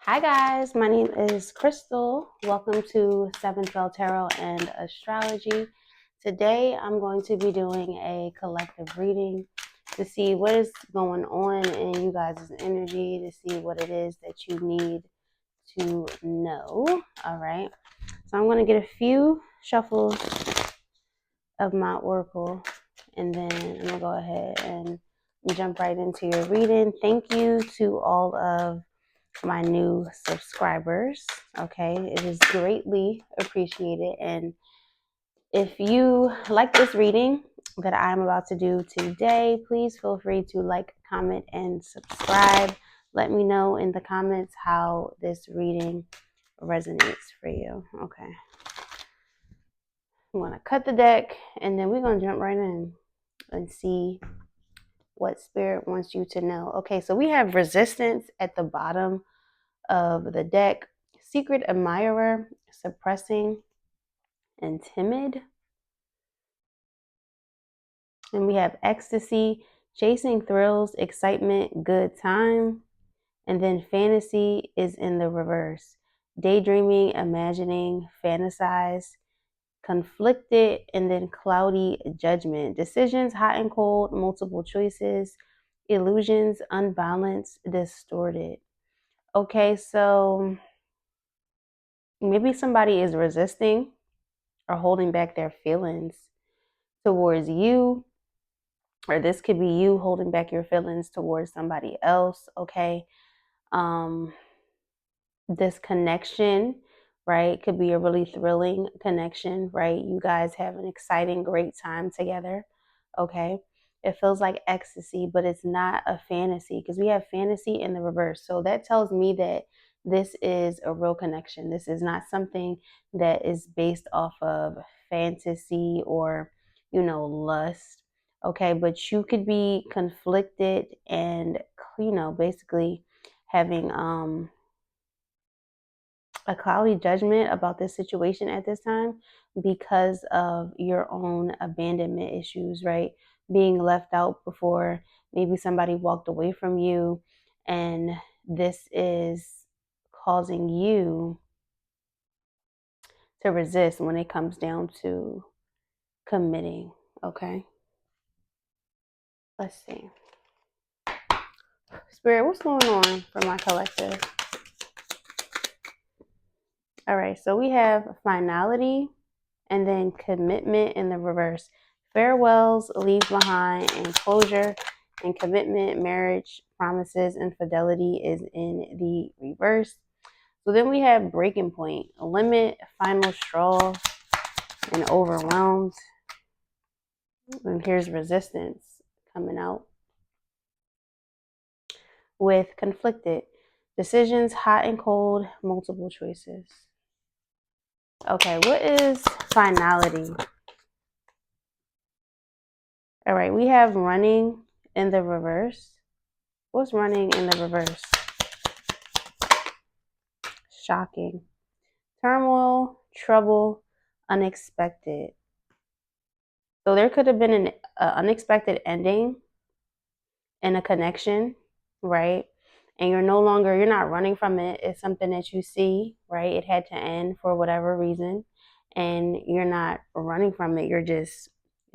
Hi guys, my name is Crystal. Welcome to Seventh Bell Tarot and Astrology. Today I'm going to be doing a collective reading to see what is going on in you guys' energy, to see what it is that you need to know. All right, so I'm going to get a few shuffles of my oracle and then I'm going to go ahead and jump right into your reading. Thank you to all of my new subscribers. Okay, it is greatly appreciated. And if you like this reading that I'm about to do today, please feel free to like, comment, and subscribe. Let me know in the comments how this reading resonates for you. Okay, I'm gonna cut the deck and then we're gonna jump right in and see what spirit wants you to know. Okay, so we have resistance at the bottom of the deck, secret admirer, suppressing, and timid. And we have ecstasy, chasing thrills, excitement, good time. And then fantasy is in the reverse, daydreaming, imagining, fantasize, conflicted, and then cloudy judgment. Decisions, hot and cold, multiple choices, illusions, unbalanced, distorted. Okay, so maybe somebody is resisting or holding back their feelings towards you, or this could be you holding back your feelings towards somebody else. Okay, this connection, right, could be a really thrilling connection, right? You guys have an exciting, great time together. Okay, it feels like ecstasy, but it's not a fantasy because we have fantasy in the reverse. So that tells me that this is a real connection. This is not something that is based off of fantasy or, lust. Okay, but you could be conflicted and, basically having a cloudy judgment about this situation at this time because of your own abandonment issues, right? Being left out before maybe somebody walked away from you, and this is causing you to resist when it comes down to committing. Okay, let's see. Spirit, what's going on for my collective? All right, so we have finality and then commitment in the reverse. Farewells, leave behind, and closure, and commitment, marriage, promises, and fidelity is in the reverse. So then we have breaking point, a limit, final straw, and overwhelmed. And here's resistance coming out with conflicted, decisions, hot and cold, multiple choices. Okay, what is finality? All right, we have running in the reverse. What's running in the reverse? Shocking. Turmoil, trouble, unexpected. So there could have been an unexpected ending in a connection, right? And you're not running from it. It's something that you see, right? It had to end for whatever reason. And you're not running from it. You're just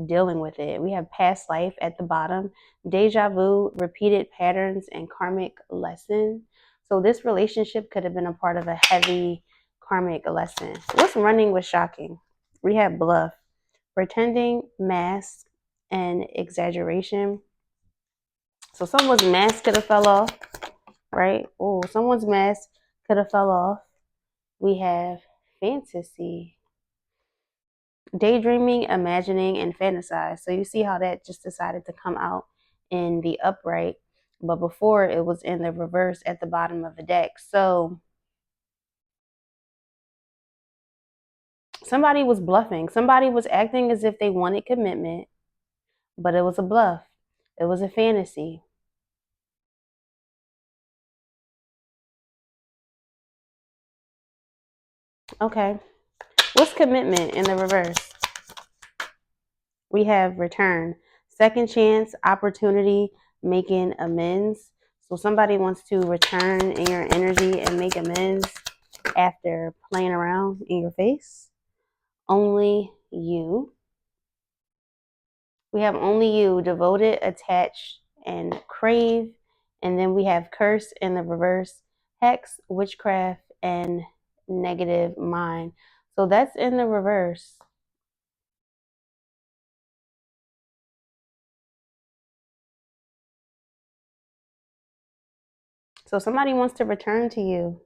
dealing with it. We have past life at the bottom, deja vu, repeated patterns, and karmic lesson. So this relationship could have been a part of a heavy karmic lesson. What's running with shocking? We have bluff, pretending, mask, and exaggeration. So someone's mask could have fell off, right? Oh, someone's mask could have fell off. We have fantasy, daydreaming, imagining, and fantasize. So you see how that just decided to come out in the upright, but before it was in the reverse at the bottom of the deck. So somebody was bluffing. Somebody was acting as if they wanted commitment, but it was a bluff. It was a fantasy. Okay. What's commitment in the reverse? We have return, second chance, opportunity, making amends. So somebody wants to return in your energy and make amends after playing around in your face. Only you. We have only you, devoted, attached, and crave. And then we have curse in the reverse, hex, witchcraft, and negative mind. So that's in the reverse. So somebody wants to return to you.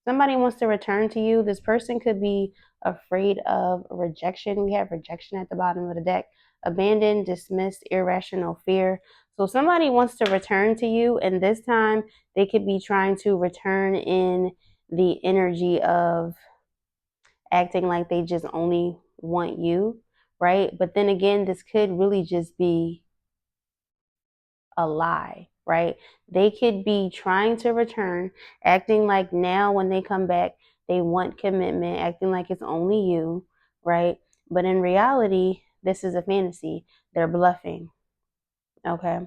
Somebody wants to return to you. This person could be afraid of rejection. We have rejection at the bottom of the deck. Abandoned, dismissed, irrational fear. So somebody wants to return to you, and this time they could be trying to return in the energy of acting like they just only want you, right? But then again, this could really just be a lie, right? They could be trying to return, acting like now when they come back, they want commitment, acting like it's only you, right? But in reality, this is a fantasy. They're bluffing, okay?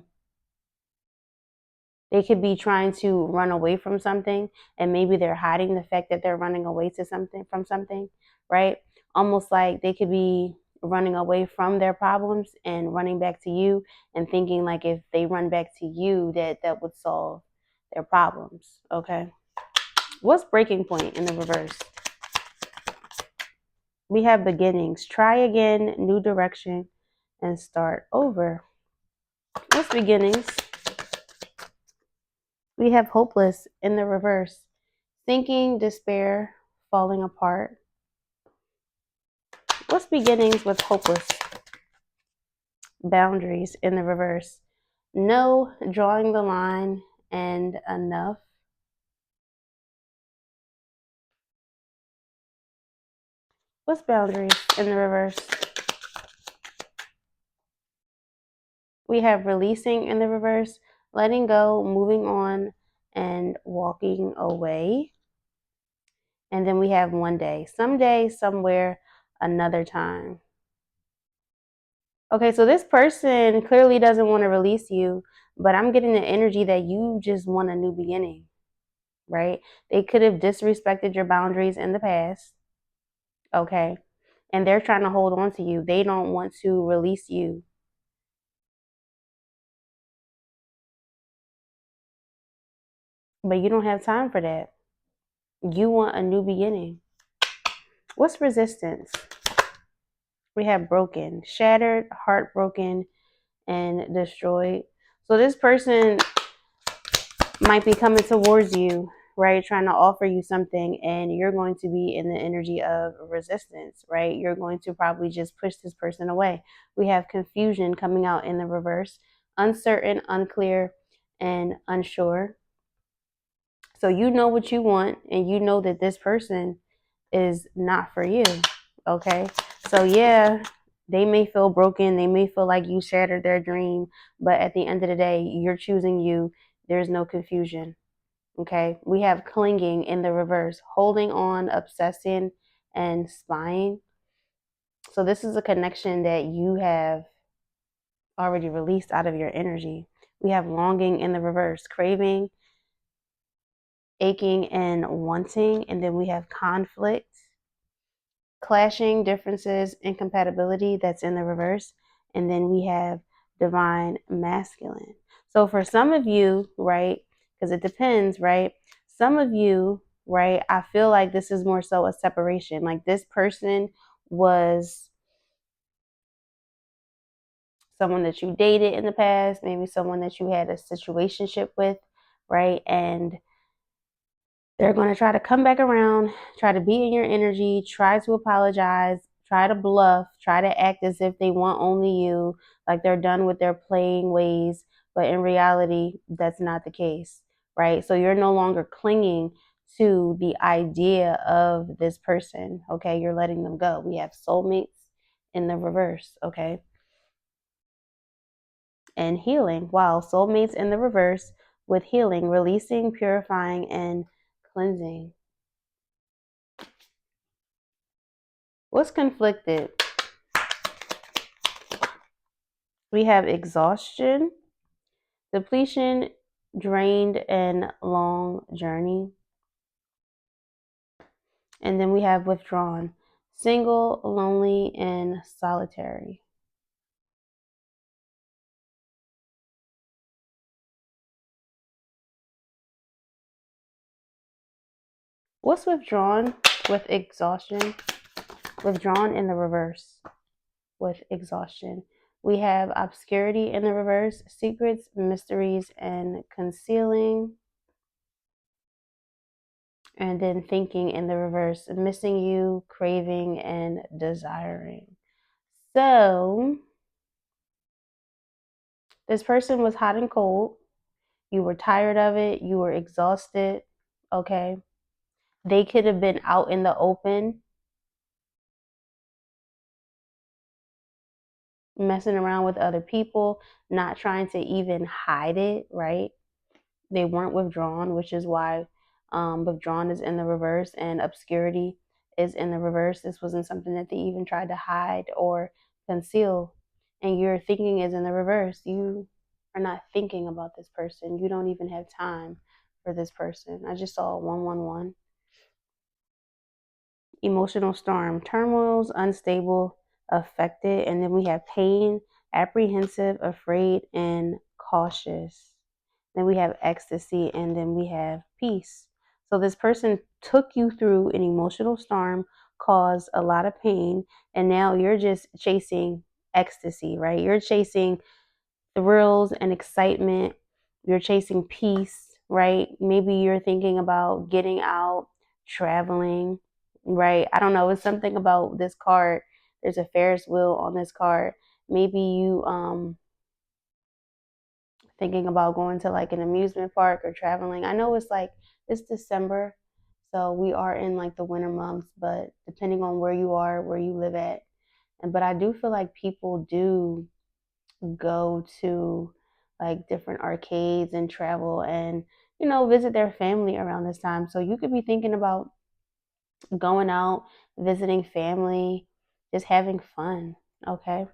They could be trying to run away from something, and maybe they're hiding the fact that they're running away to something from something, right? Almost like they could be running away from their problems and running back to you and thinking like if they run back to you that would solve their problems, okay? What's breaking point in the reverse? We have beginnings. Try again, new direction, and start over. What's beginnings? We have hopeless in the reverse. Thinking, despair, falling apart. What's beginnings with hopeless? Boundaries in the reverse. No, drawing the line, and enough. What's boundaries in the reverse? We have releasing in the reverse, letting go, moving on, and walking away. And then we have one day, someday, somewhere, another time. Okay, so this person clearly doesn't want to release you, but I'm getting the energy that you just want a new beginning, right? They could have disrespected your boundaries in the past, okay? And they're trying to hold on to you. They don't want to release you. But you don't have time for that. You want a new beginning. What's resistance? We have broken, shattered, heartbroken, and destroyed. So this person might be coming towards you, right? Trying to offer you something, and you're going to be in the energy of resistance, right? You're going to probably just push this person away. We have confusion coming out in the reverse, uncertain, unclear, and unsure. So you know what you want, and you know that this person is not for you, okay? So yeah, they may feel broken, they may feel like you shattered their dream, but at the end of the day, you're choosing you. There's no confusion. Okay, we have clinging in the reverse, holding on, obsessing, and spying. So this is a connection that you have already released out of your energy. We have longing in the reverse, craving, aching, and wanting. And then we have conflict, clashing, differences, incompatibility, that's in the reverse. And then we have divine masculine. So for some of you, right, because it depends, right? Some of you, right, I feel like this is more so a separation. Like this person was someone that you dated in the past, maybe someone that you had a situationship with, right? And they're going to try to come back around, try to be in your energy, try to apologize, try to bluff, try to act as if they want only you, like they're done with their playing ways. But in reality, that's not the case, right? So you're no longer clinging to the idea of this person, okay? You're letting them go. We have soulmates in the reverse, okay? And healing. Wow, soulmates in the reverse with healing, releasing, purifying, and cleansing. What's conflicted? We have exhaustion, depletion, drained and long journey. And then we have withdrawn, single, lonely, and solitary. What's withdrawn with exhaustion? Withdrawn in the reverse with exhaustion. We have obscurity in the reverse, secrets, mysteries, and concealing. And then thinking in the reverse, missing you, craving, and desiring. So this person was hot and cold. You were tired of it. You were exhausted. Okay. They could have been out in the open, messing around with other people, not trying to even hide it, right? They weren't withdrawn, which is why withdrawn is in the reverse and obscurity is in the reverse. This wasn't something that they even tried to hide or conceal. And your thinking is in the reverse. You are not thinking about this person. You don't even have time for this person. I just saw 111. Emotional storm, turmoils, unstable, affected, and then we have pain, apprehensive, afraid, and cautious. Then we have ecstasy, and then we have peace. So this person took you through an emotional storm, caused a lot of pain, and now you're just chasing ecstasy, right? You're chasing thrills and excitement. You're chasing peace, right? Maybe you're thinking about getting out, traveling, right? I don't know. It's something about this card. There's a Ferris wheel on this card. Maybe you thinking about going to like an amusement park or traveling. I know it's December, so we are in like the winter months, but depending on where you are, where you live at. And but I do feel like people do go to like different arcades and travel and visit their family around this time. So you could be thinking about going out, visiting family, just having fun, okay?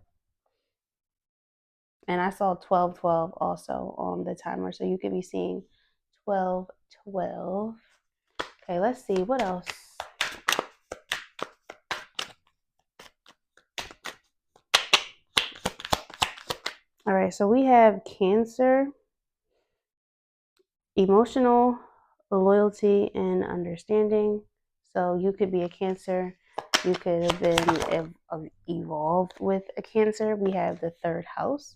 And I saw 1212 also on the timer, so you could be seeing 1212. Okay, let's see what else. All right, so we have Cancer, emotional loyalty and understanding. So you could be a Cancer. You could have been evolved with a Cancer. We have the third house,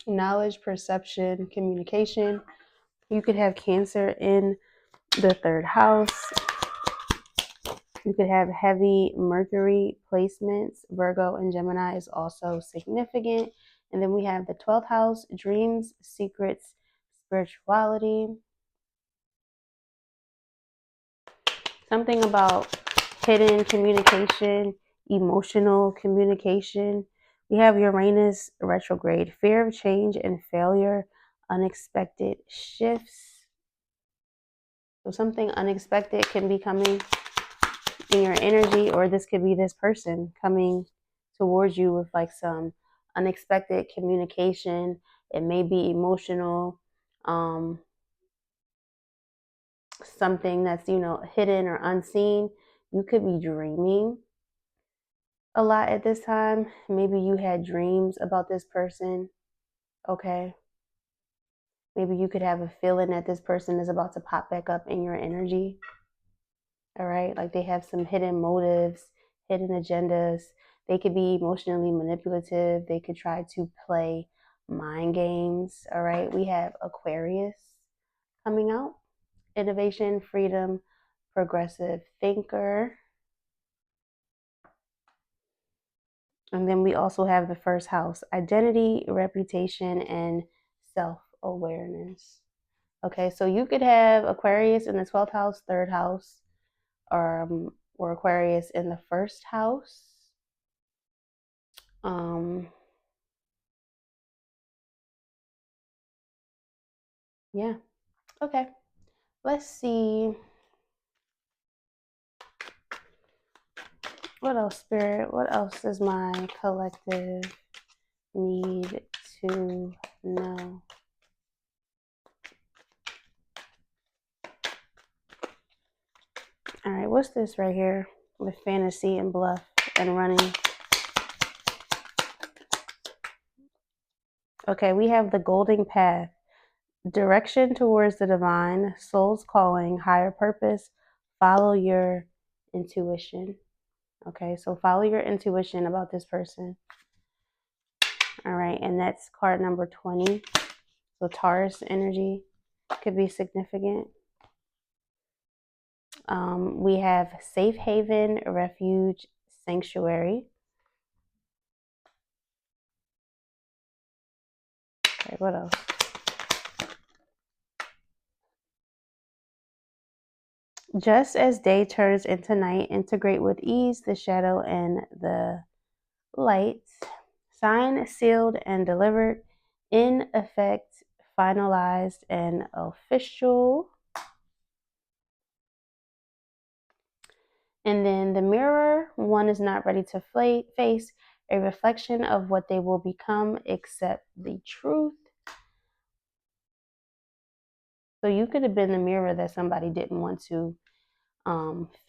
knowledge, perception, communication. You could have Cancer in the third house. You could have heavy Mercury placements. Virgo and Gemini is also significant. And then we have the 12th house, dreams, secrets, spirituality. Something about hidden communication, emotional communication. We have Uranus retrograde, fear of change and failure, unexpected shifts. So something unexpected can be coming in your energy, or this could be this person coming towards you with like some unexpected communication. It may be emotional, something that's hidden or unseen. You could be dreaming a lot at this time. Maybe you had dreams about this person. Okay, maybe you could have a feeling that this person is about to pop back up in your energy. All right, like they have some hidden motives, hidden agendas. They could be emotionally manipulative. They could try to play mind games. All right, we have Aquarius coming out, innovation, freedom, progressive thinker. And then we also have the first house, identity, reputation, and self-awareness. Okay, so you could have Aquarius in the 12th house, third house, or Aquarius in the first house. Um, yeah. Okay. Let's see. What else, Spirit? What else does my collective need to know? All right, what's this right here with fantasy and bluff and running? Okay, we have the golden path, direction towards the divine, soul's calling, higher purpose, follow your intuition. Okay, so follow your intuition about this person. All right, and that's card number 20. So Taurus energy could be significant. We have safe haven, refuge, sanctuary. Okay, what else? Just as day turns into night, integrate with ease the shadow and the light. Signed, sealed, and delivered. In effect, finalized, and official. And then the mirror, one is not ready to face a reflection of what they will become, except the truth. So you could have been the mirror that somebody didn't want to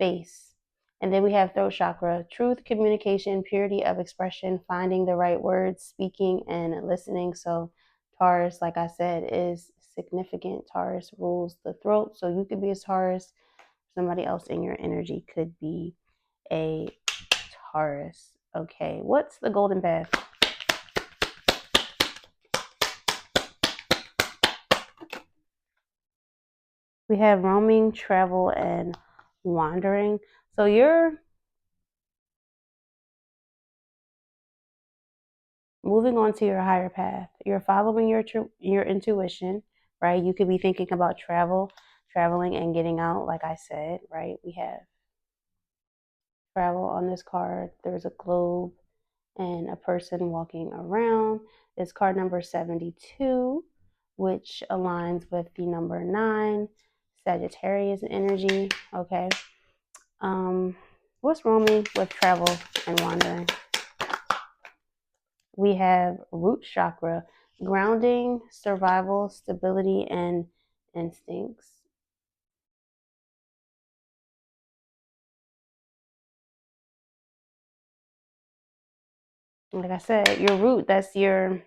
face. And then we have throat chakra, truth, communication, purity of expression, finding the right words, speaking and listening. So Taurus, like I said, is significant. Taurus rules the throat. So you could be a Taurus. Somebody else in your energy could be a Taurus. Okay, what's the golden path? We have roaming, travel, and wandering. So you're moving on to your higher path. You're following your intuition, right? You could be thinking about traveling and getting out, like I said, right? We have travel on this card. There's a globe and a person walking around. It's card number 72, which aligns with the number 9, Sagittarius energy. Okay. What's roaming with travel and wandering? We have root chakra, grounding, survival, stability, and instincts. Like I said, your root, that's your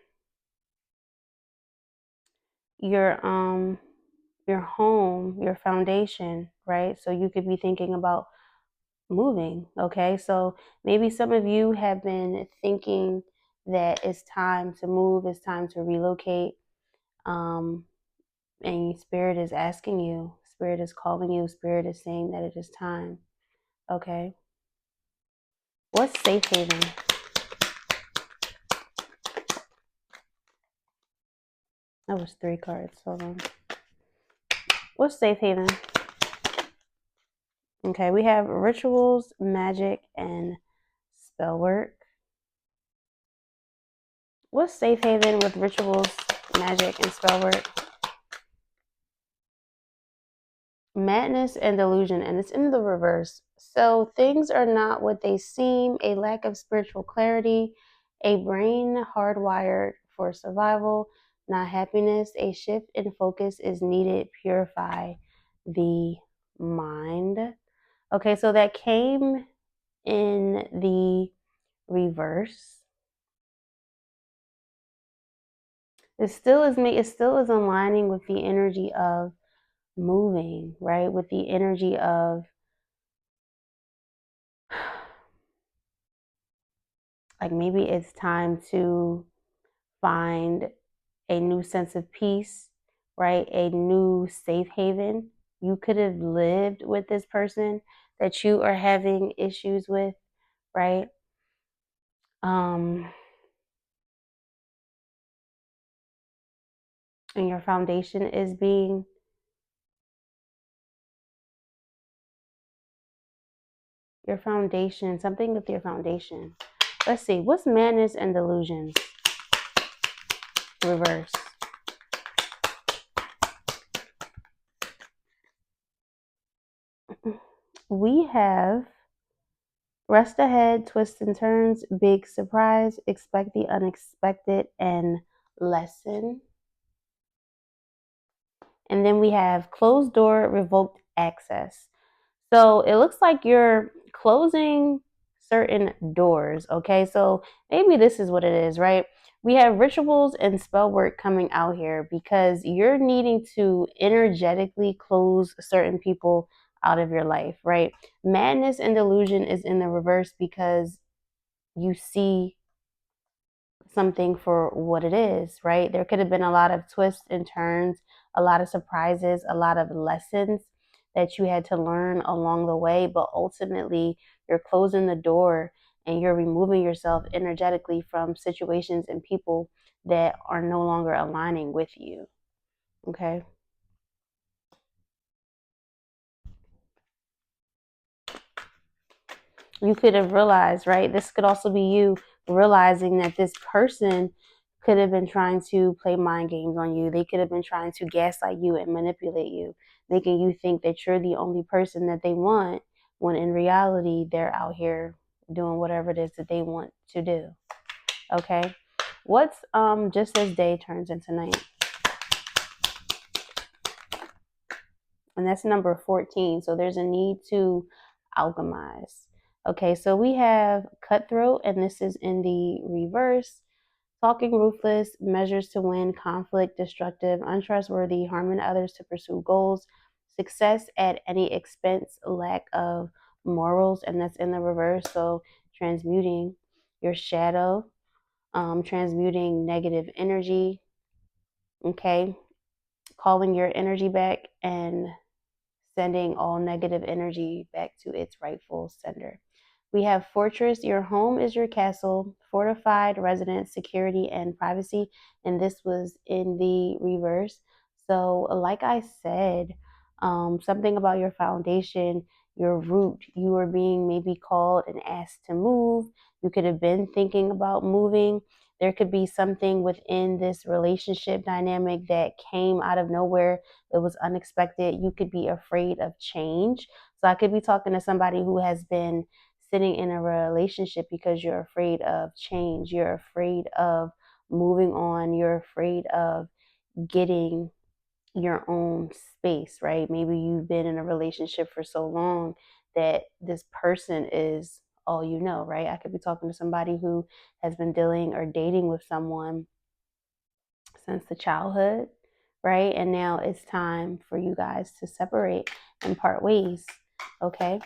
your home, your foundation, right? So you could be thinking about moving, okay? So maybe some of you have been thinking that it's time to move, it's time to relocate. And Spirit is asking you, Spirit is calling you, Spirit is saying that it is time. Okay. What's safe haven? That was 3 cards. Hold on. What's safe haven? Okay, we have rituals, magic, and spell work. What's safe haven with rituals, magic, and spell work? Madness and delusion, and it's in the reverse. So things are not what they seem, a lack of spiritual clarity, a brain hardwired for survival, not happiness. A shift in focus is needed. Purify the mind. Okay, so that came in the reverse. It still is aligning with the energy of moving, right? With the energy of like maybe it's time to find a new sense of peace, right? A new safe haven. You could have lived with this person that you are having issues with, right? And your foundation is being something with your foundation. Let's see, what's madness and delusions? Reverse. We have rest ahead, twists and turns, big surprise, expect the unexpected, and lesson. And then we have closed door, revoked access. So it looks like you're closing certain doors. Okay, so maybe this is what it is, right? We have rituals and spell work coming out here because you're needing to energetically close certain people out of your life, right? Madness and delusion is in the reverse because you see something for what it is, right? There could have been a lot of twists and turns, a lot of surprises, a lot of lessons that you had to learn along the way, but ultimately you're closing the door and you're removing yourself energetically from situations and people that are no longer aligning with you. Okay. You could have realized, right? This could also be you realizing that this person could have been trying to play mind games on you. They could have been trying to gaslight you and manipulate you, making you think that you're the only person that they want, when in reality, they're out here doing whatever it is that they want to do. Okay? What's just as day turns into night? And that's number 14. So there's a need to alchemize. Okay, so we have cutthroat, and this is in the reverse. Talking ruthless, measures to win, conflict, destructive, untrustworthy, harming others to pursue goals, success at any expense, lack of morals, and that's in the reverse. So transmuting your shadow, transmuting negative energy, okay, calling your energy back and sending all negative energy back to its rightful sender. We have fortress. Your home is your castle, fortified residence, security, and privacy. And this was in the reverse. So, like I said, something about your foundation, your root, you are being maybe called and asked to move. You could have been thinking about moving. There could be something within this relationship dynamic that came out of nowhere. It was unexpected. You could be afraid of change. So, I could be talking to somebody who has been sitting in a relationship because you're afraid of change. You're afraid of moving on. You're afraid of getting your own space, right? Maybe you've been in a relationship for so long that this person is all you know, right? I could be talking to somebody who has been dealing or dating with someone since the childhood, right? And now it's time for you guys to separate and part ways, okay?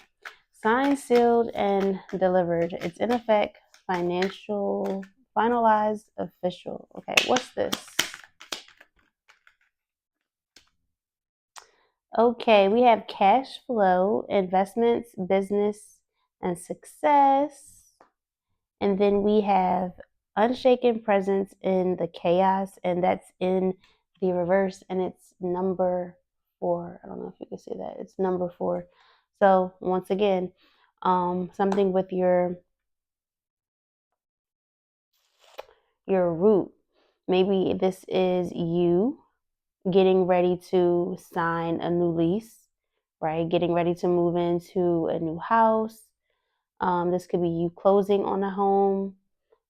Signed, sealed, and delivered. It's in effect, financial, finalized, official. Okay, what's this? Okay, we have cash flow, investments, business, and success. And then we have unshaken presence in the chaos, and that's in the reverse, and it's number 4. I don't know if you can see that. It's number 4. So once again, something with your root. Maybe this is you getting ready to sign a new lease, right? Getting ready to move into a new house. This could be you closing on a home,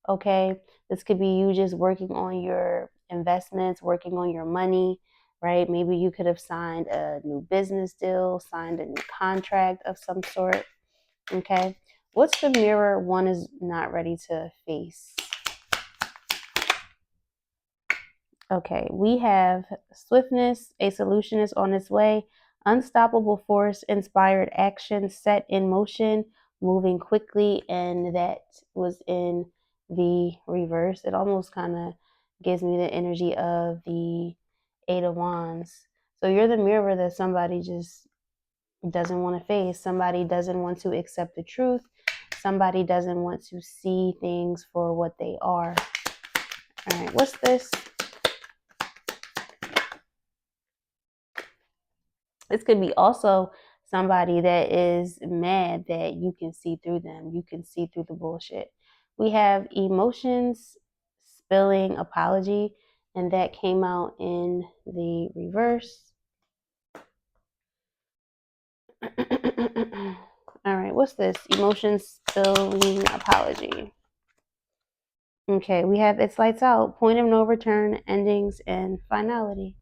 okay? This could be you just working on your investments, working on your money, right? Maybe you could have signed a new business deal, signed a new contract of some sort, okay? What's the mirror one is not ready to face? Okay, we have swiftness, a solution is on its way, unstoppable force, inspired action set in motion, moving quickly, and that was in the reverse. It almost kind of gives me the energy of the Eight of Wands. So you're the mirror that somebody just doesn't want to face, somebody doesn't want to accept the truth, somebody doesn't want to see things for what they are. All right, what's this? This could be also somebody that is mad that you can see through them. You can see through the bullshit. We have emotions, spilling, apology, and that came out in the reverse. All right, what's this? Emotions, spilling, apology. Okay, we have it's lights out, point of no return, endings, and finality.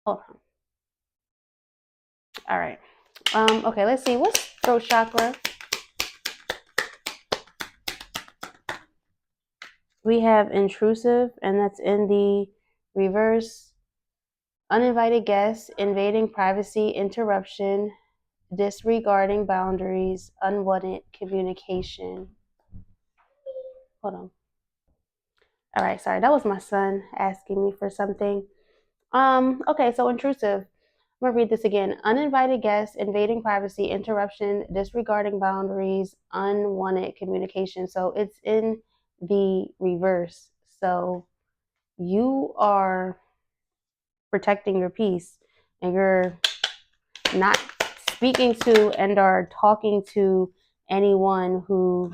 Hold on. All right. Okay, let's see. What's throat chakra? We have intrusive, and that's in the reverse. Uninvited guests, invading privacy, interruption, disregarding boundaries, unwanted communication. Hold on. All right, sorry. That was my son asking me for something. Okay, so intrusive. I'm gonna read this again. Uninvited guests, invading privacy, interruption, disregarding boundaries, unwanted communication. So it's in the reverse. So you are protecting your peace and you're not speaking to and are talking to anyone who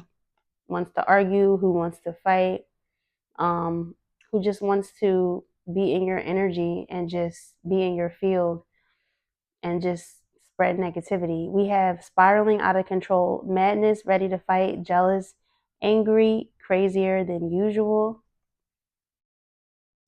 wants to argue, who wants to fight, um, who just wants to be in your energy and just be in your field and just spread negativity. We have spiraling out of control, madness, ready to fight, jealous, angry, crazier than usual.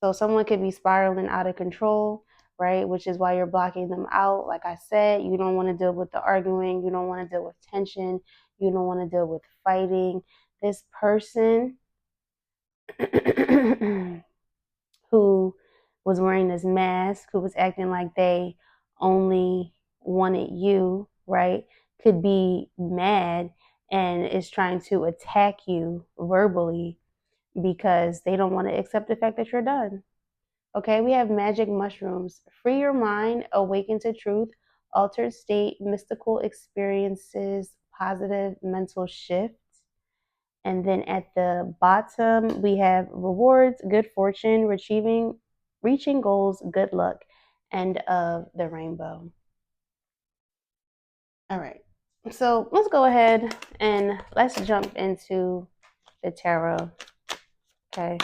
So someone could be spiraling out of control, right? Which is why you're blocking them out. Like I said, you don't want to deal with the arguing. You don't want to deal with tension. You don't want to deal with fighting. This person who was wearing this mask, who was acting like they only wanted you, right, could be mad and is trying to attack you verbally because they don't want to accept the fact that you're done. Okay, we have magic mushrooms. Free your mind, awaken to truth, altered state, mystical experiences, positive mental shift. And then at the bottom, we have rewards, good fortune, reaching goals, good luck, end of the rainbow. All right. So let's go ahead and let's jump into the tarot. Okay.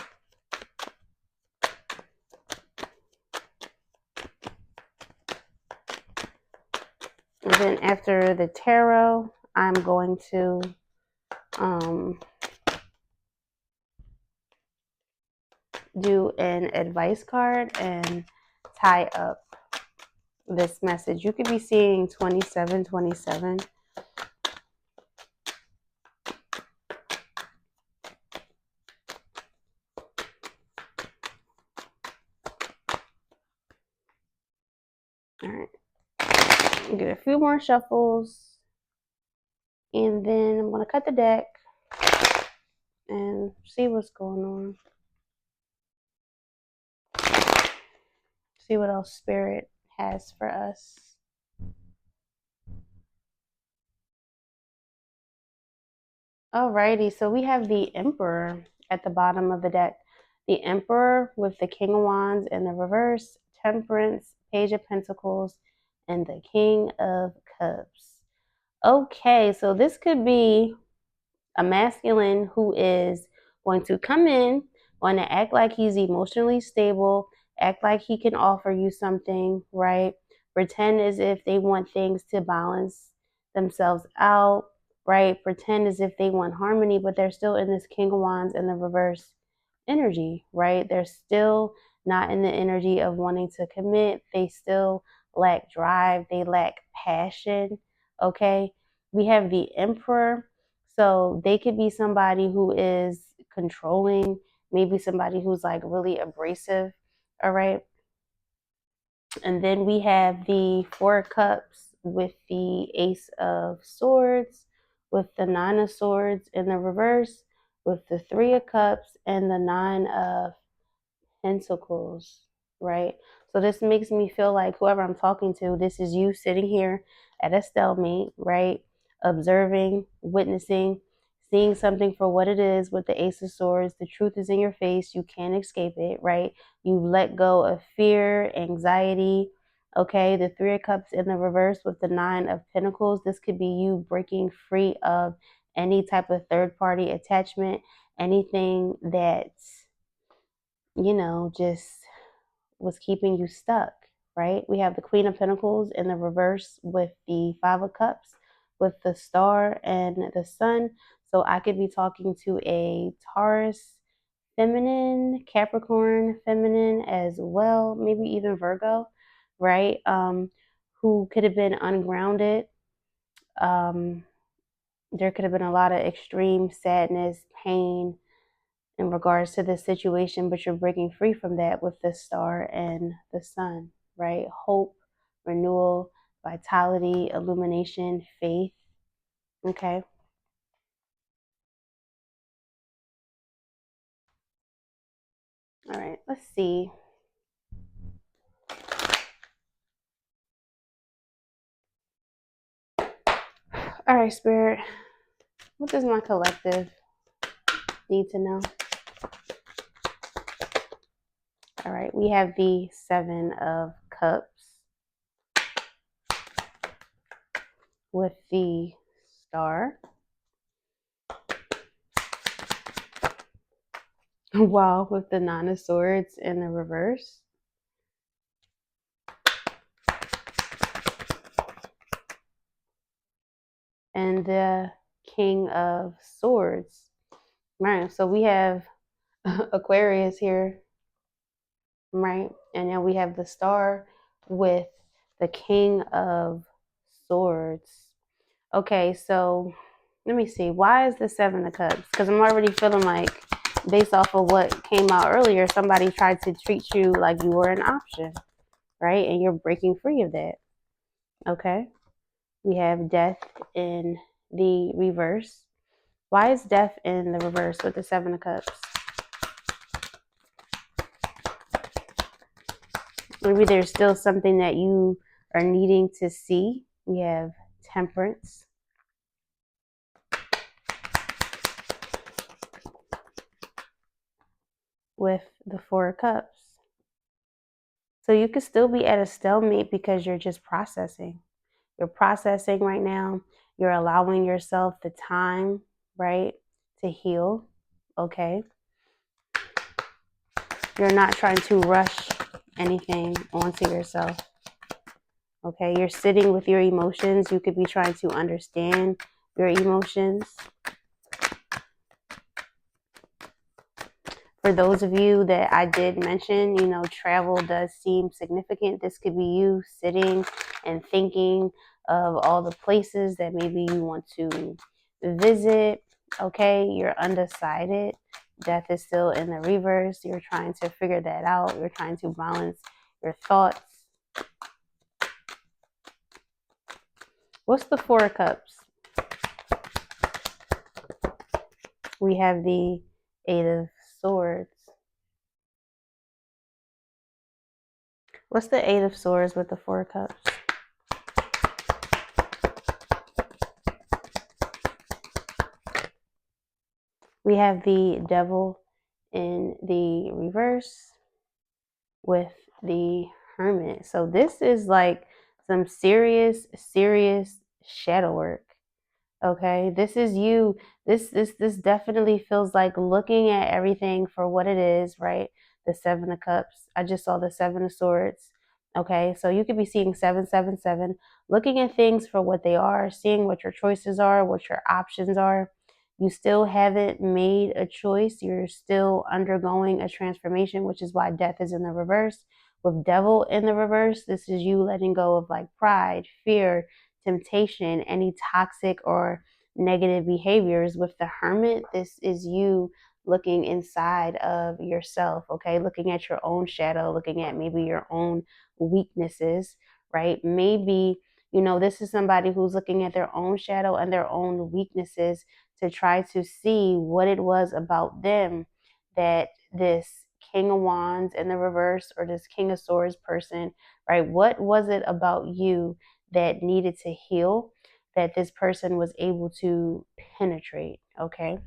And then after the tarot, I'm going to do an advice card and tie up this message. You could be seeing 2727. All right. Get a few more shuffles. And then I'm going to cut the deck and see what's going on. See what else Spirit has for us. Alrighty, so we have the Emperor at the bottom of the deck. The Emperor with the King of Wands in the reverse, Temperance, Page of Pentacles, and the King of Cups. Okay, so this could be a masculine who is going to come in, going to act like he's emotionally stable, act like he can offer you something, right? Pretend as if they want things to balance themselves out, right? Pretend as if they want harmony, but they're still in this King of Wands in the reverse energy, right? They're still not in the energy of wanting to commit. They still lack drive. They lack passion, okay? We have the Emperor. So they could be somebody who is controlling, maybe somebody who's like really abrasive, all right? And then we have the Four of Cups with the Ace of Swords, with the Nine of Swords in the reverse, with the Three of Cups and the Nine of Pentacles, right? So this makes me feel like whoever I'm talking to, this is you sitting here at a stalemate, right? Observing, witnessing, seeing something for what it is with the Ace of Swords. The truth is in your face. You can't escape it, right? You've let go of fear, anxiety. Okay, the Three of Cups in the reverse with the Nine of Pentacles. This could be you breaking free of any type of third party attachment, anything that just was keeping you stuck, right? We have the Queen of Pentacles in the reverse with the Five of Cups, with the Star and the Sun. So I could be talking to a Taurus feminine, Capricorn feminine as well, maybe even Virgo, right? Who could have been ungrounded, There could have been a lot of extreme sadness, pain in regards to this situation, but you're breaking free from that with the star and the sun, right? Hope, renewal, vitality, illumination, faith. Okay. All right, let's see. All right, Spirit, what does my collective need to know? All right, we have the Seven of Cups with the star. Wow, with the Nine of Swords in the reverse. And the King of Swords. Right, so we have Aquarius here, right? And now we have the star with the King of Swords. Okay, so let me see. Why is the Seven of Cups? Because I'm already feeling like, based off of what came out earlier, somebody tried to treat you like you were an option, right? And you're breaking free of that. Okay. We have Death in the reverse. Why is Death in the reverse with the Seven of Cups? Maybe there's still something that you are needing to see. We have Temperance. With the Four of Cups. So you could still be at a stalemate because you're just processing. You're processing right now. You're allowing yourself the time, right, to heal. Okay. You're not trying to rush anything onto yourself. Okay. You're sitting with your emotions. You could be trying to understand your emotions. For those of you that I did mention, travel does seem significant. This could be you sitting and thinking of all the places that maybe you want to visit. Okay, you're undecided. Death is still in the reverse. You're trying to figure that out. You're trying to balance your thoughts. What's the Four of Cups? We have the Eight of Swords. What's the Eight of Swords with the Four of Cups? We have the Devil in the reverse with the Hermit. So this is like some serious shadow work. Okay, this is you. This definitely feels like looking at everything for what it is, right? The Seven of Cups. I just saw the Seven of Swords. Okay, so you could be seeing 777, looking at things for what they are, seeing what your choices are, what your options are. You still haven't made a choice. You're still undergoing a transformation, which is why Death is in the reverse. With Devil in the reverse, this is you letting go of like pride, fear, temptation, any toxic or negative behaviors. With the Hermit, this is you looking inside of yourself, okay? Looking at your own shadow, looking at maybe your own weaknesses, right? Maybe, this is somebody who's looking at their own shadow and their own weaknesses to try to see what it was about them that this King of Wands in the reverse or this King of Swords person, right? What was it about you that needed to heal that this person was able to penetrate? Okay.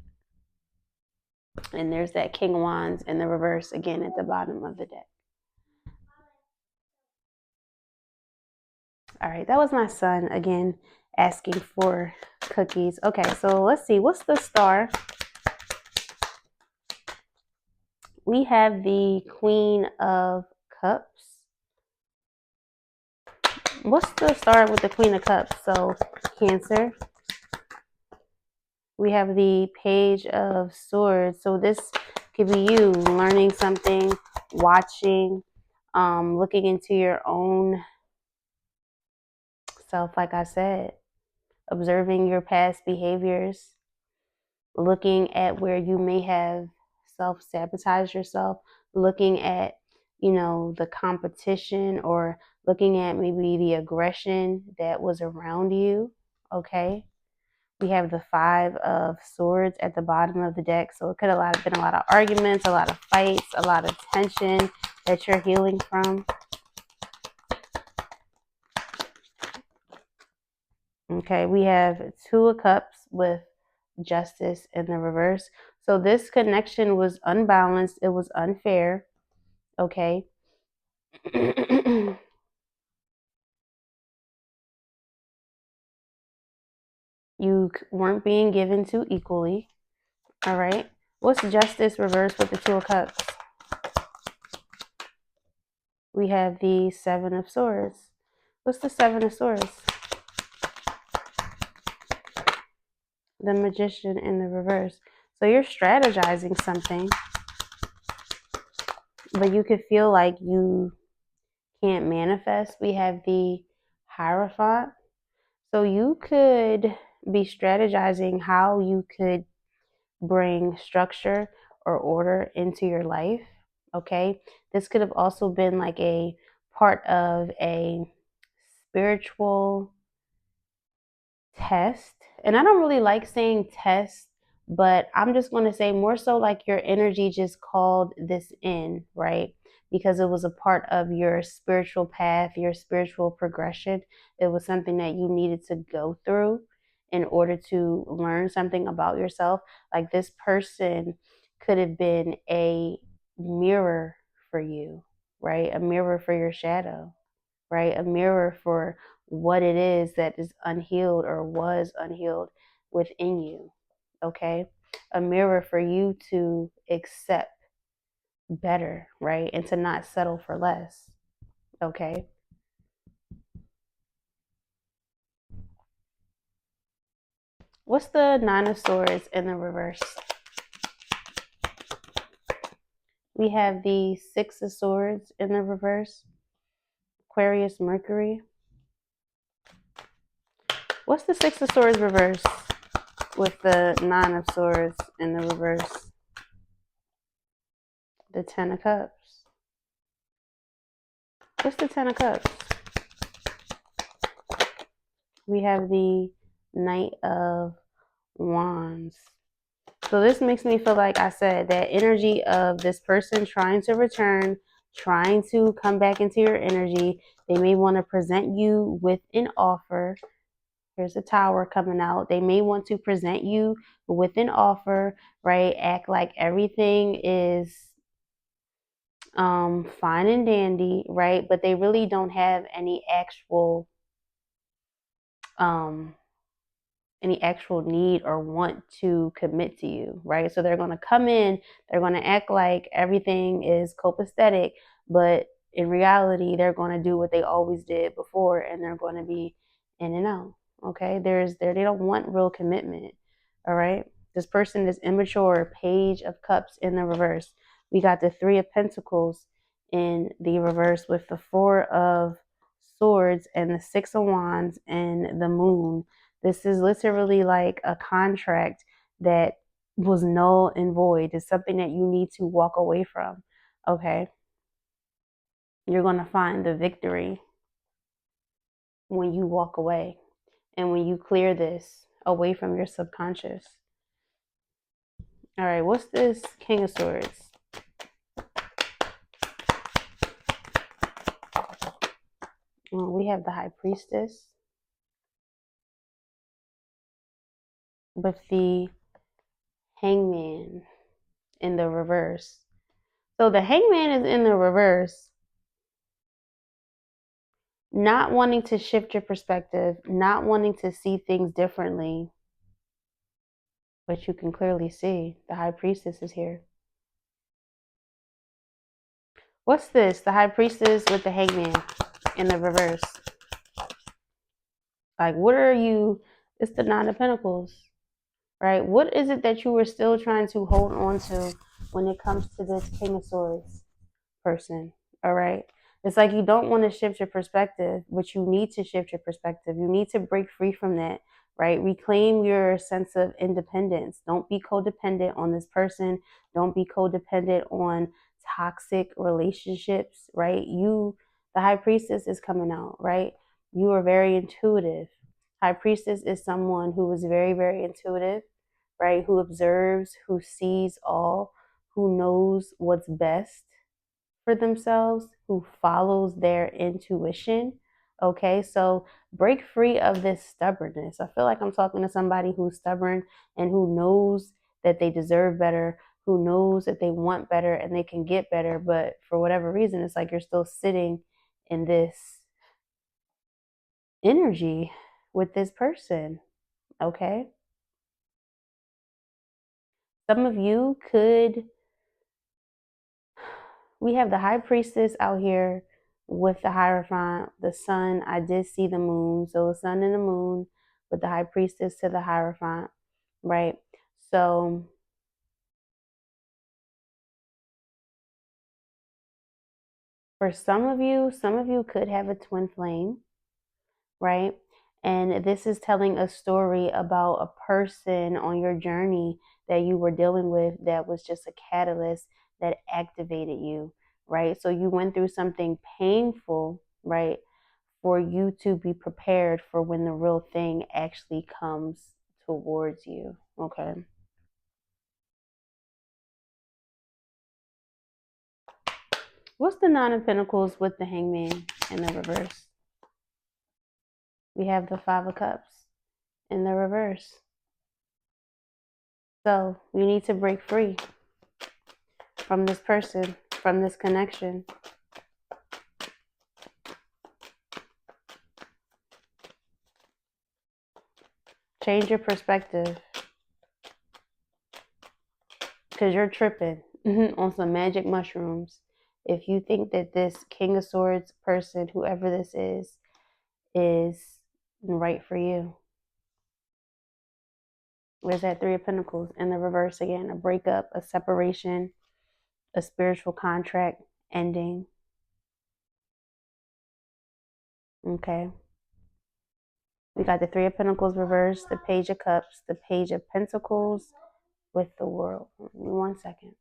And there's that King of Wands in the reverse again at the bottom of the deck. All right, that was my son again asking for cookies. Okay, so let's see. What's the star? We have the Queen of Cups. What's the star with the Queen of Cups? So Cancer. We have the Page of Swords. So this could be you learning something, watching, looking into your own self, like I said. observing your past behaviors, looking at where you may have self-sabotaged yourself, looking at, the competition, or looking at maybe the aggression that was around you. Okay. We have the 5 of Swords at the bottom of the deck. So it could have been a lot of arguments, a lot of fights, a lot of tension that you're healing from. Okay, we have 2 of Cups with Justice in the reverse. So this connection was unbalanced. It was unfair. Okay. You weren't being given to equally. All right. What's Justice reversed with the 2 of Cups? We have the 7 of Swords. What's the 7 of Swords? The Magician in the reverse. So you're strategizing something, but you could feel like you can't manifest. We have the Hierophant. So you could be strategizing how you could bring structure or order into your life. Okay. This could have also been like a part of a spiritual test. And I don't really like saying test, but I'm just going to say more so like your energy just called this in, right? Because it was a part of your spiritual path, your spiritual progression. It was something that you needed to go through in order to learn something about yourself. Like this person could have been a mirror for you, right? A mirror for your shadow, right? A mirror for what it is that is unhealed or was unhealed within you, okay? A mirror for you to accept better, right? And to not settle for less, okay? What's the 9 of Swords in the reverse? We have the 6 of Swords in the reverse. Aquarius, Mercury. What's the 6 of Swords reverse with the 9 of Swords in the reverse? The 10 of Cups. What's the 10 of Cups? We have the Knight of Wands. So this makes me feel like I said that energy of this person trying to return, trying to come back into your energy. They may want to present you with an offer. Here's a Tower coming out. They may want to present you with an offer, right? Act like everything is fine and dandy, right? But they really don't have any actual need or want to commit to you, right? So they're going to come in, they're going to act like everything is copacetic, but in reality, they're going to do what they always did before, and they're going to be in and out. Okay, they don't want real commitment. All right, this person is immature. Page of Cups in the reverse. We got the 3 of Pentacles in the reverse with the 4 of Swords and the 6 of Wands and the Moon. This is literally like a contract that was null and void. It's something that you need to walk away from. Okay. You're going to find the victory when you walk away and when you clear this away from your subconscious. All right. What's this King of Swords? Well, we have the High Priestess with the Hangman in the reverse. So the Hangman is in the reverse, not wanting to shift your perspective, not wanting to see things differently. But you can clearly see the High Priestess is here. What's this? The High Priestess with the Hangman in the reverse. Like, what are you? It's the 9 of Pentacles, right? What is it that you were still trying to hold on to when it comes to this King of Swords person? All right. It's like you don't want to shift your perspective, but you need to shift your perspective. You need to break free from that, right? Reclaim your sense of independence. Don't be codependent on this person. Don't be codependent on toxic relationships, right? The high priestess is coming out, right? You are very intuitive. High priestess is someone who is very, very intuitive, right? Who observes, who sees all, who knows what's best for themselves, who follows their intuition. Okay, so break free of this stubbornness. I feel like I'm talking to somebody who's stubborn and who knows that they deserve better, who knows that they want better and they can get better, but for whatever reason, it's like you're still sitting in this energy with this person. Okay, some of you could we have the high priestess out here with the hierophant, the sun. I did see the moon. So the sun and the moon with the high priestess to the hierophant, right? So for some of you could have a twin flame, right? And this is telling a story about a person on your journey that you were dealing with that was just a catalyst that activated you, right? So you went through something painful, right? For you to be prepared for when the real thing actually comes towards you. Okay. What's the Nine of Pentacles with the Hangman in the reverse? We have the Five of Cups in the reverse. So you need to break free from this person, from this connection. Change your perspective because you're tripping on some magic mushrooms. If you think that this King of Swords person, whoever this is right for you. Where's that Three of Pentacles in the reverse again? A breakup, a separation, a spiritual contract ending. Okay. We got the Three of Pentacles reversed, the Page of Cups, the Page of Pentacles with the World. 1 second.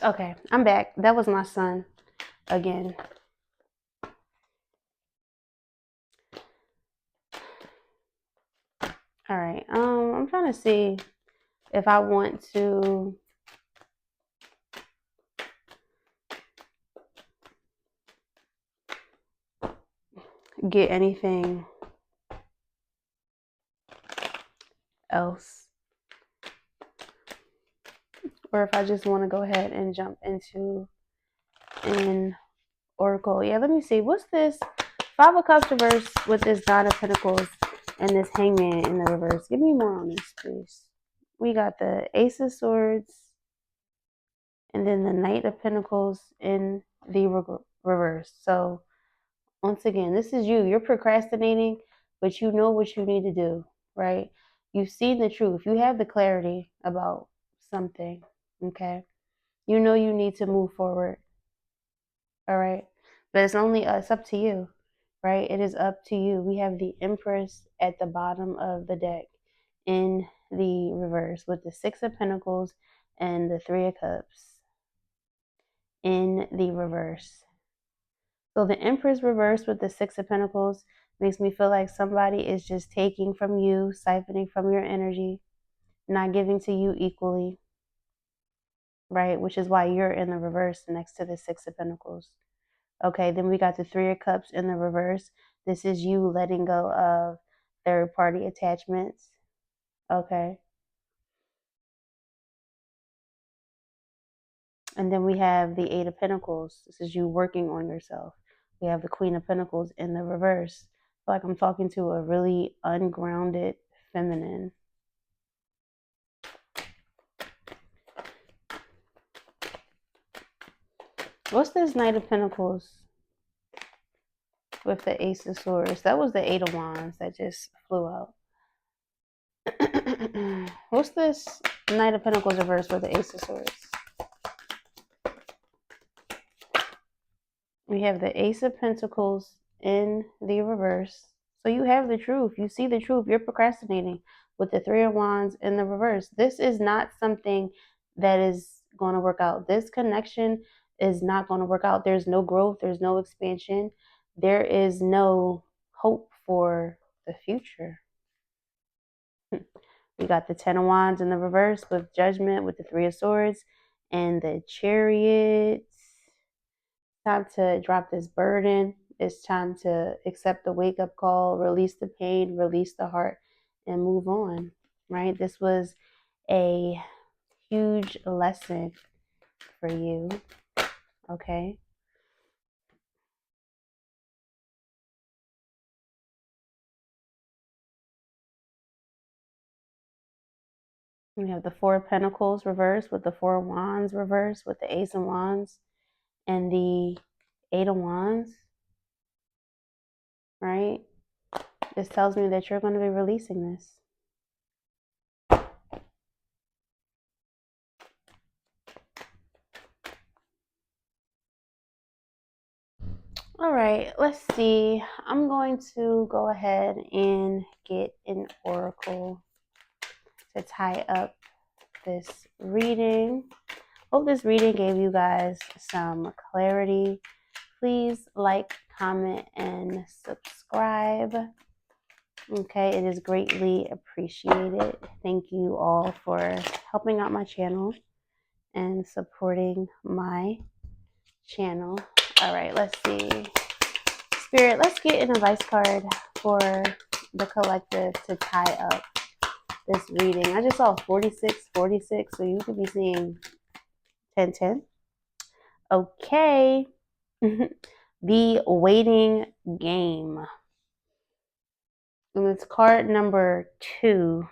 Okay, I'm back. That was my son again. All right. I'm trying to see if I want to get anything else, or if I just want to go ahead and jump into an oracle. Yeah, let me see. What's this? Five of Cups reverse with this Nine of Pentacles and this Hangman in the reverse. Give me more on this, please. We got the Ace of Swords and then the Knight of Pentacles in the reverse. So once again, this is you. You're procrastinating, but you know what you need to do, right? You've seen the truth. You have the clarity about something, okay? You know you need to move forward, all right? But it's up to you, right? It is up to you. We have the Empress at the bottom of the deck in the reverse with the Six of Pentacles and the Three of Cups in the reverse. So the Empress reverse with the Six of Pentacles makes me feel like somebody is just taking from you, siphoning from your energy, not giving to you equally, right? Which is why you're in the reverse next to the Six of Pentacles. Okay, then we got the Three of Cups in the reverse. This is you letting go of third party attachments. Okay. And then we have the Eight of Pentacles. This is you working on yourself. We have the Queen of Pentacles in the reverse. I feel like I'm talking to a really ungrounded feminine. What's this Knight of Pentacles with the Ace of Swords? That was the Eight of Wands that just flew out. What's this Knight of Pentacles reversed with the Ace of Swords? We have the Ace of Pentacles in the reverse. So you have the truth. You see the truth. You're procrastinating with the Three of Wands in the reverse. This is not something that is going to work out. This connection is not going to work out. There's no growth. There's no expansion. There is no hope for the future. We got the Ten of Wands in the reverse with Judgment, with the Three of Swords, and the Chariot. Time to drop this burden. It's time to accept the wake-up call, release the pain, release the heart, and move on, right? This was a huge lesson for you, okay? We have the Four of Pentacles reversed with the Four of Wands reversed with the Ace of Wands and the Eight of Wands, right? This tells me that you're going to be releasing this. All right, let's see. I'm going to go ahead and get an oracle to tie up this reading. Hope this reading gave you guys some clarity. Please like, comment, and subscribe. Okay, it is greatly appreciated. Thank you all for helping out my channel and supporting my channel. All right, let's see. Spirit, let's get an advice card for the collective to tie up this reading. I just saw 46, 46, so you could be seeing 10, 10. Okay. The waiting game. And it's card number 2.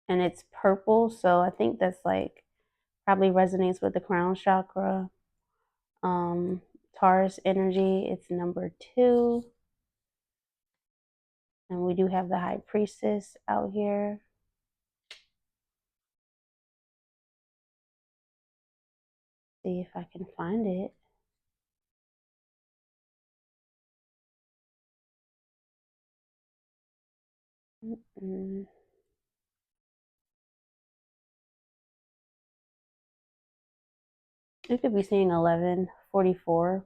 And it's purple, so I think that's like probably resonates with the crown chakra. Taurus energy, it's number 2. And we do have the High Priestess out here. See if I can find it. Mm-mm. You could be seeing 1144.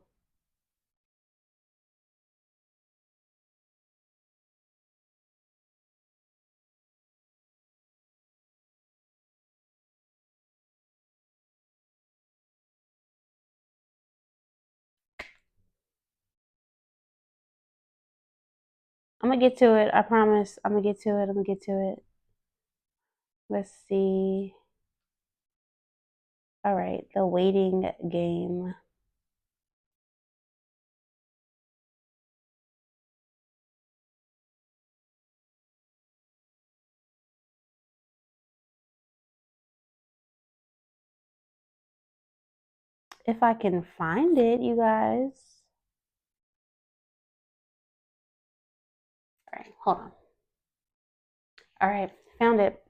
I'm gonna get to it. I promise. I'm gonna get to it. I'm gonna get to it. Let's see. All right, the waiting game. If I can find it, you guys. All right, hold on. All right, found it.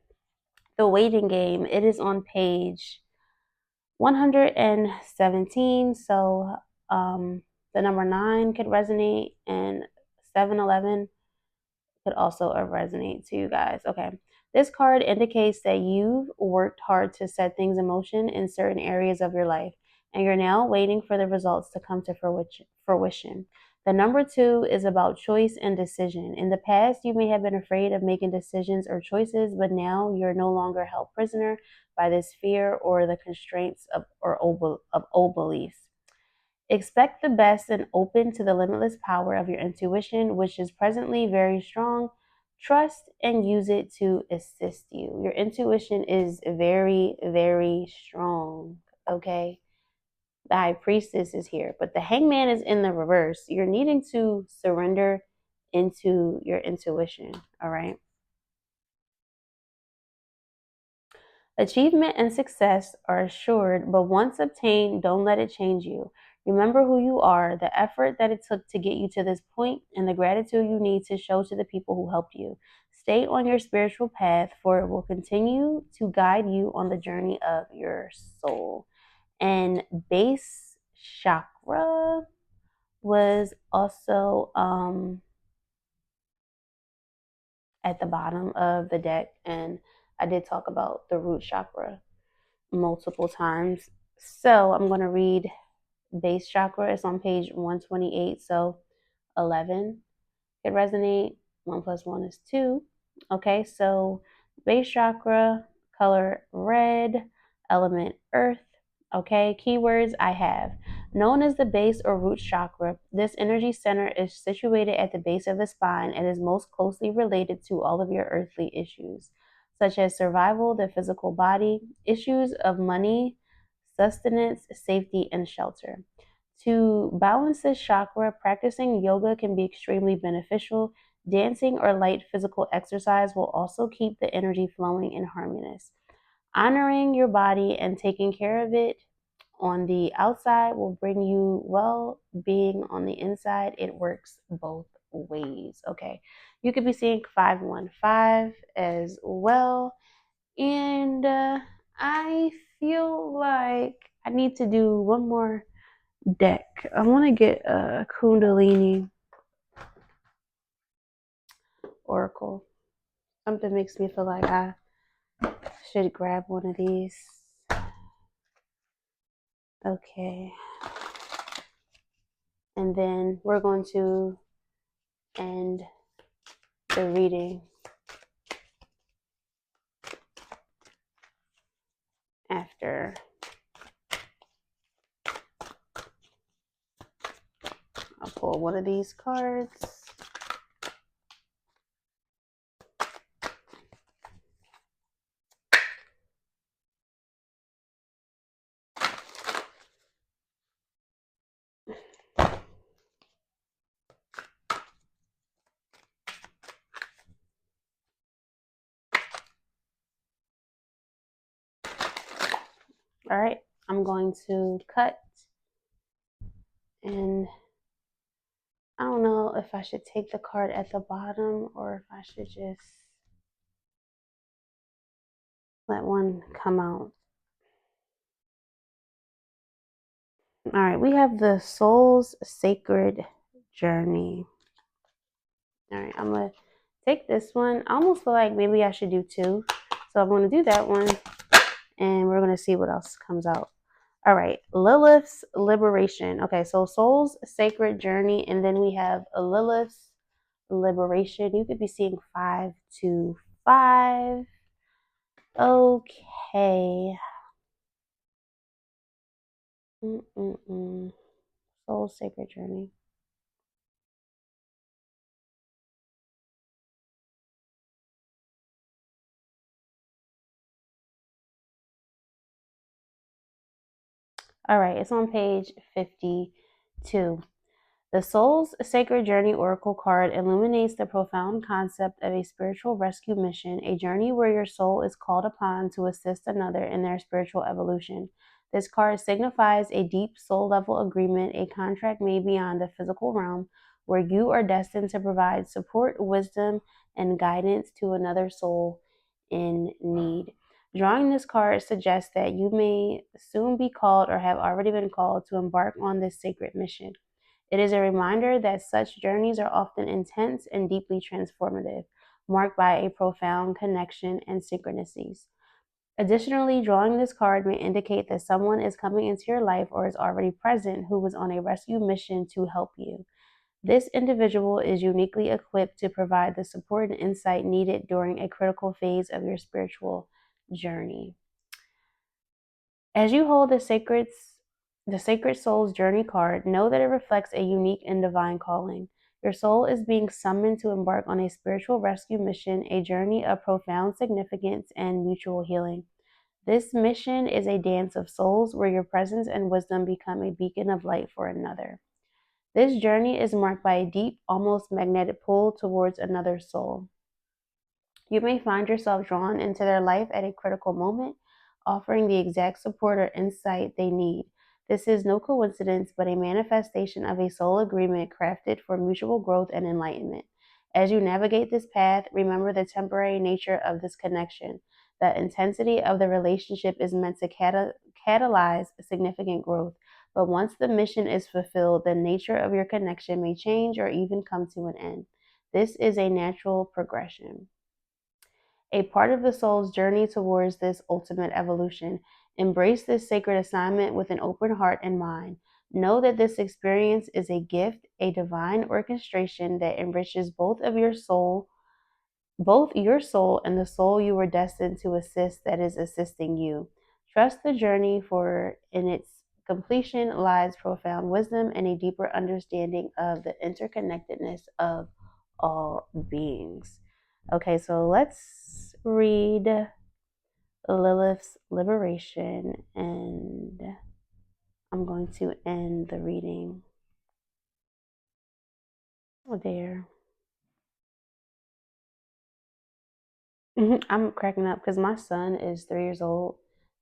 The waiting game. It is on page 117. So the number 9 could resonate, and 711 could also resonate to you guys. Okay. This card indicates that you've worked hard to set things in motion in certain areas of your life, and you're now waiting for the results to come to fruition. The number 2 is about choice and decision. In the past, you may have been afraid of making decisions or choices, but now you're no longer held prisoner by this fear or the constraints of old beliefs. Expect the best and open to the limitless power of your intuition, which is presently very strong. Trust and use it to assist you. Your intuition is very, very strong. Okay. The High Priestess is here, but the Hangman is in the reverse. You're needing to surrender into your intuition. All right. Achievement and success are assured, but once obtained, don't let it change you. Remember who you are, the effort that it took to get you to this point, and the gratitude you need to show to the people who helped you. Stay on your spiritual path, for it will continue to guide you on the journey of your soul. And base chakra was also at the bottom of the deck, and I did talk about the root chakra multiple times. So I'm going to read base chakra. It's on page 128. So 11 could resonate. 1 plus 1 is 2. Okay, so base chakra, color red, element earth. Okay, keywords I have. Known as the base or root chakra, this energy center is situated at the base of the spine and is most closely related to all of your earthly issues, such as survival, the physical body, issues of money, sustenance, safety, and shelter. To balance this chakra, practicing yoga can be extremely beneficial. Dancing or light physical exercise will also keep the energy flowing and harmonious. Honoring your body and taking care of it on the outside will bring you well being on the inside. It works both ways. Okay. You could be seeing 515 as well. And I feel like I need to do one more deck. I want to get a Kundalini Oracle. Something makes me feel like I should grab one of these. Okay. And then we're going to end the reading after I'll pull one of these cards. All right, I'm going to cut, and I don't know if I should take the card at the bottom or if I should just let one come out. All right, we have the soul's sacred journey. All right, I'm going to take this one. I almost feel like maybe I should do two. So I'm going to do that one, and we're going to see what else comes out. All right, Lilith's liberation. Okay, so soul's sacred journey, and then we have a Lilith's liberation. You could be seeing 525. Okay. Soul's sacred journey. All right, it's on page 52. The Soul's Sacred Journey Oracle card illuminates the profound concept of a spiritual rescue mission, a journey where your soul is called upon to assist another in their spiritual evolution. This card signifies a deep soul level agreement, a contract made beyond the physical realm, where you are destined to provide support, wisdom, and guidance to another soul in need. Drawing this card suggests that you may soon be called or have already been called to embark on this sacred mission. It is a reminder that such journeys are often intense and deeply transformative, marked by a profound connection and synchronicities. Additionally, drawing this card may indicate that someone is coming into your life or is already present who is on a rescue mission to help you. This individual is uniquely equipped to provide the support and insight needed during a critical phase of your spiritual journey. As you hold the Sacred Soul's Journey card, know that it reflects a unique and divine calling. Your soul is being summoned to embark on a spiritual rescue mission, a journey of profound significance and mutual healing. This mission is a dance of souls where your presence and wisdom become a beacon of light for another. This journey is marked by a deep, almost magnetic pull towards another soul. You may find yourself drawn into their life at a critical moment, offering the exact support or insight they need. This is no coincidence, but a manifestation of a soul agreement crafted for mutual growth and enlightenment. As you navigate this path, remember the temporary nature of this connection. The intensity of the relationship is meant to catalyze significant growth. But once the mission is fulfilled, the nature of your connection may change or even come to an end. This is a natural progression, a part of the soul's journey towards this ultimate evolution. Embrace this sacred assignment with an open heart and mind. Know that this experience is a gift, a divine orchestration that enriches both your soul and the soul you were destined to assist that is assisting you. Trust the journey, for in its completion lies profound wisdom and a deeper understanding of the interconnectedness of all beings. Okay, so let's read Lilith's Liberation, and I'm going to end the reading there. I'm cracking up because my son is 3 years old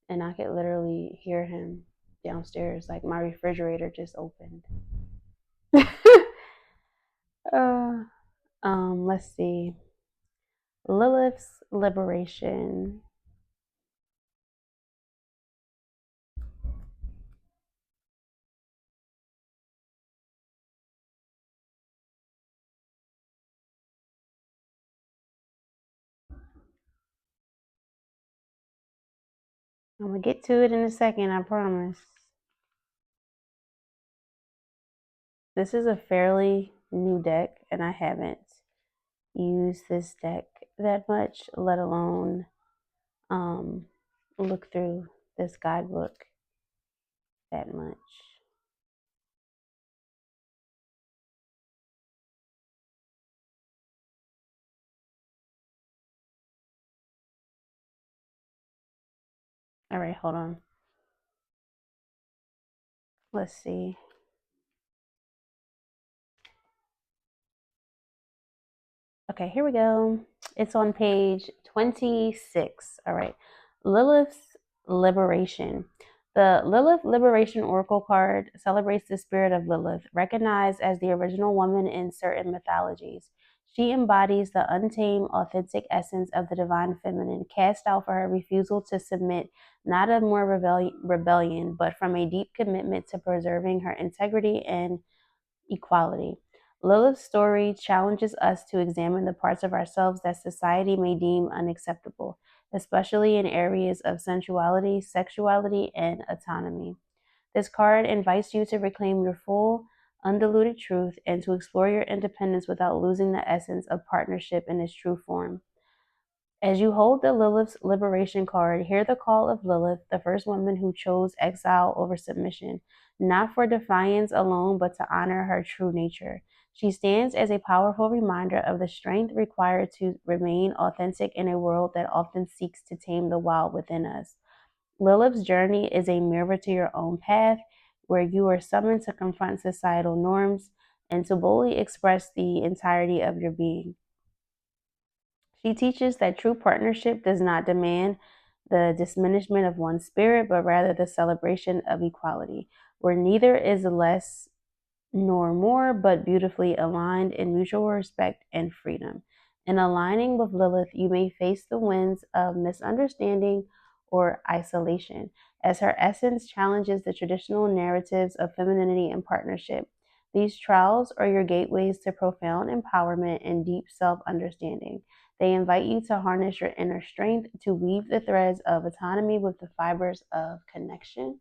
and I could literally hear him downstairs. Like my refrigerator just opened. uh, let's see. Lilith's Liberation. I'm gonna get to it in a second, I promise. This is a fairly new deck, and I haven't used this deck that much, let alone look through this guidebook that much. All right, hold on. Let's see. Okay, here we go. It's on page 26. All right. Lilith's Liberation. The Lilith Liberation Oracle card celebrates the spirit of Lilith, recognized as the original woman in certain mythologies. She embodies the untamed, authentic essence of the divine feminine, cast out for her refusal to submit, not of more rebellion, but from a deep commitment to preserving her integrity and equality. Lilith's story challenges us to examine the parts of ourselves that society may deem unacceptable, especially in areas of sensuality, sexuality, and autonomy. This card invites you to reclaim your full, undiluted truth and to explore your independence without losing the essence of partnership in its true form. As you hold the Lilith's Liberation card, hear the call of Lilith, the first woman who chose exile over submission, not for defiance alone, but to honor her true nature. She stands as a powerful reminder of the strength required to remain authentic in a world that often seeks to tame the wild within us. Lilith's journey is a mirror to your own path, where you are summoned to confront societal norms and to boldly express the entirety of your being. She teaches that true partnership does not demand the diminishment of one's spirit, but rather the celebration of equality, where neither is less nor more, but beautifully aligned in mutual respect and freedom. In aligning with Lilith, you may face the winds of misunderstanding or isolation, as her essence challenges the traditional narratives of femininity and partnership. These trials are your gateways to profound empowerment and deep self understanding. They invite you to harness your inner strength to weave the threads of autonomy with the fibers of connection.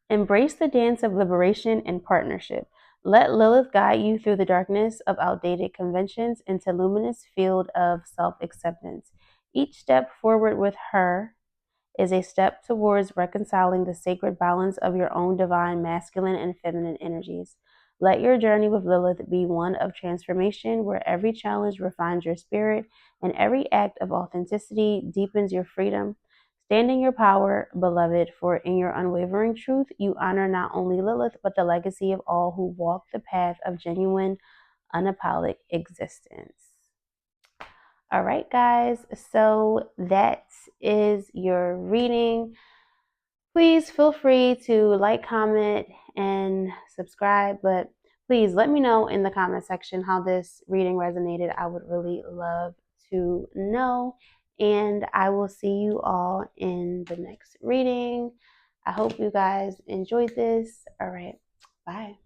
Embrace the dance of liberation and partnership. Let Lilith guide you through the darkness of outdated conventions into luminous field of self-acceptance. Each step forward with her is a step towards reconciling the sacred balance of your own divine masculine and feminine energies. Let your journey with Lilith be one of transformation, where every challenge refines your spirit and every act of authenticity deepens your freedom. Stand in your power, beloved, for in your unwavering truth, you honor not only Lilith, but the legacy of all who walk the path of genuine, unapologetic existence. All right, guys, so that is your reading. Please feel free to like, comment, and subscribe. But Please let me know in the comment section how this reading resonated. I would really love to know. And I will see you all in the next reading. I hope you guys enjoyed this. All right. Bye.